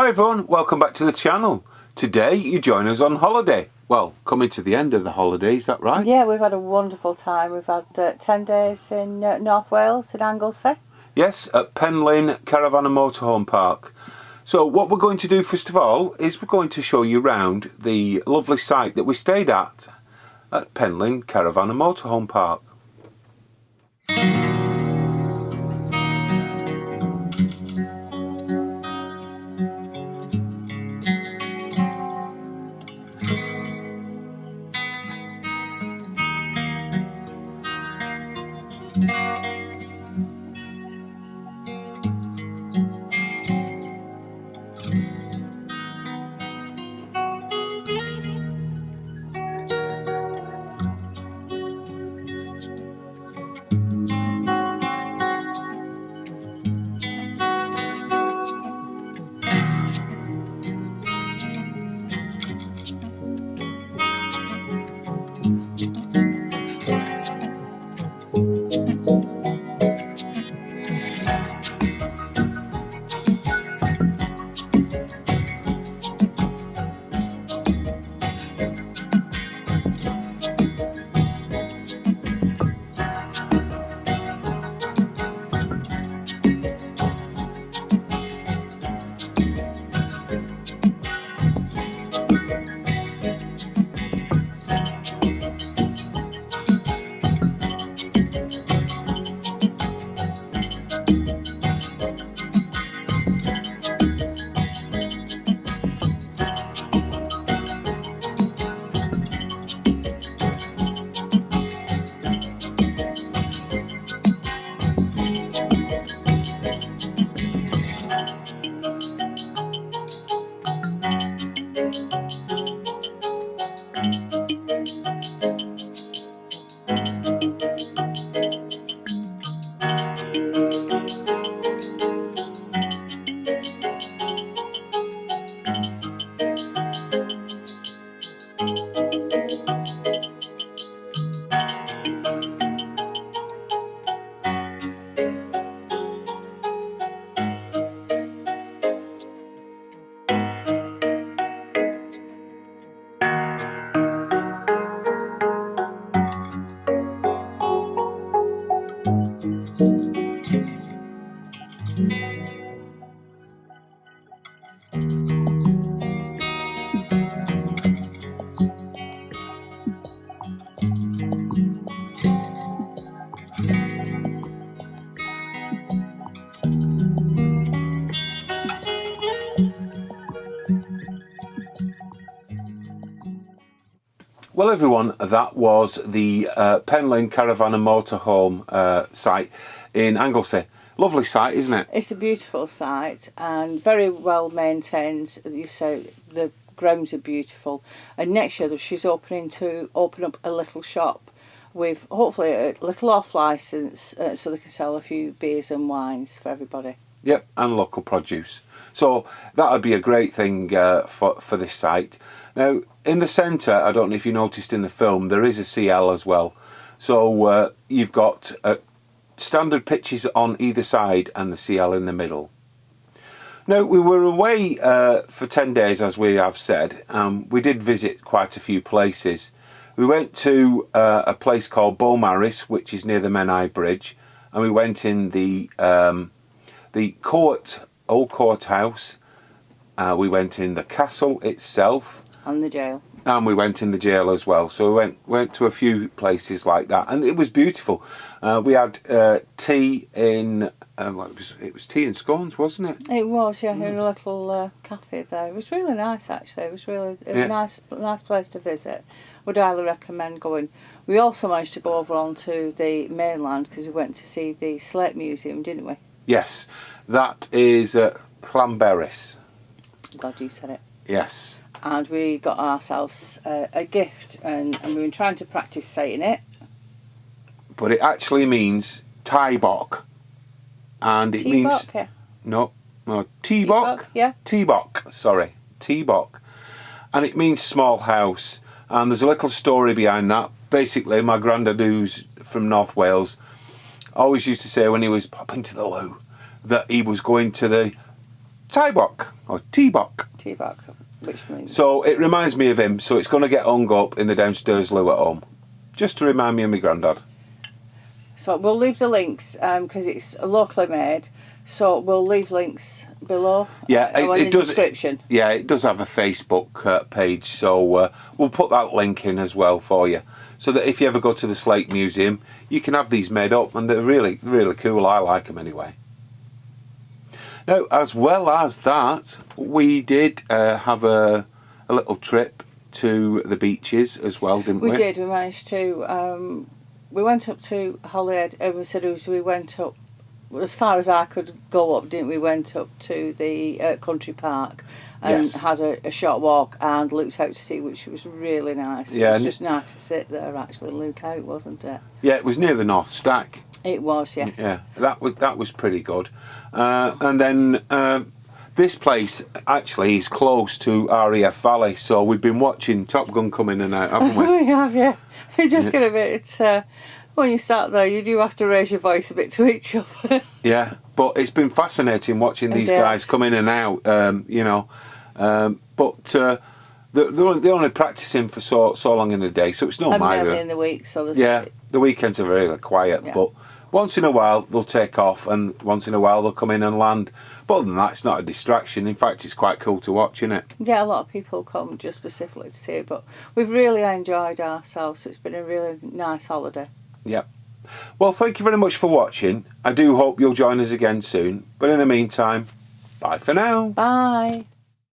Hi everyone, welcome back to the channel. Today you join us on holiday. Well, coming to the end of the holiday, is that right? Yeah, we've had a wonderful time. We've had 10 days in North Wales, in Anglesey. Yes, at Pen-y-Llyn Caravan and Motorhome Park. So what we're going to do first of all is we're going to show you around the lovely site that we stayed at Pen-y-Llyn Caravan and Motorhome Park. Well everyone, that was the Pen-y-Llyn Caravan and Motorhome site in Anglesey. Lovely site, isn't it? It's a beautiful site and very well maintained. You say the grounds are beautiful. And next year she's open up a little shop with hopefully a little off licence so they can sell a few beers and wines for everybody. Yep, and local produce. So that would be a great thing for this site. Now, in the centre, I don't know if you noticed in the film, there is a CL as well. So you've got standard pitches on either side and the CL in the middle. Now, we were away for 10 days, as we have said. We did visit quite a few places. We went to a place called Beaumaris, which is near the Menai Bridge. And we went in the old courthouse. We went in the castle itself. And the jail. And we went in the jail as well. So we went to a few places like that, and it was beautiful. We had tea in it was tea and scones, wasn't it? It was, yeah, in a little cafe there. It was really nice actually. It was really a nice place to visit. Would highly recommend going. We also managed to go over onto the mainland because we went to see the Slate Museum, didn't we? Yes, that is Llanberis. Glad you said it. Yes. And we got ourselves a gift, and we've been trying to practice saying it. But it actually means Taibok, and it means yeah. no Tebok. Yeah. Tebok, sorry, Tebok, and it means small house. And there's a little story behind that. Basically, my granddad, who's from North Wales, always used to say when he was popping to the loo that he was going to the Tiebok or T-Bok. T-Bok, which means... So it reminds me of him, so it's going to get hung up in the downstairs loo at home. Just to remind me of my granddad. So we'll leave the links, because it's locally made, so we'll leave links below. Yeah, in the description. Yeah, it does have a Facebook page, so we'll put that link in as well for you. So that if you ever go to the Slate Museum, you can have these made up, and they're really, really cool. I like them anyway. Now, as well as that, we did have a little trip to the beaches as well, didn't we? We did. We managed to... we went up to Holyhead. We said we went up as far as I could go up, didn't we? Went up to the country park and had a short walk and looked out to sea, which was really nice. Yeah, it was just nice to sit there actually and look out, wasn't it? Yeah, it was near the North Stack. It was, yes. Yeah, that was pretty good. And then this place actually is close to RAF Valley, so we've been watching Top Gun come in and out, haven't we? We have, yeah. It just get a bit... when you sat there, you do have to raise your voice a bit to each other. Yeah, but it's been fascinating watching these guys come in and out, but they're only practising for so long in the day, so it's no matter. And in the week, so the weekends are really quiet, but once in a while they'll take off, and once in a while they'll come in and land. But other than that, it's not a distraction. In fact, it's quite cool to watch, isn't it? Yeah, a lot of people come just specifically to see it, but we've really enjoyed ourselves, so it's been a really nice holiday. Yeah. Well, thank you very much for watching. I do hope you'll join us again soon. But in the meantime, bye for now. Bye.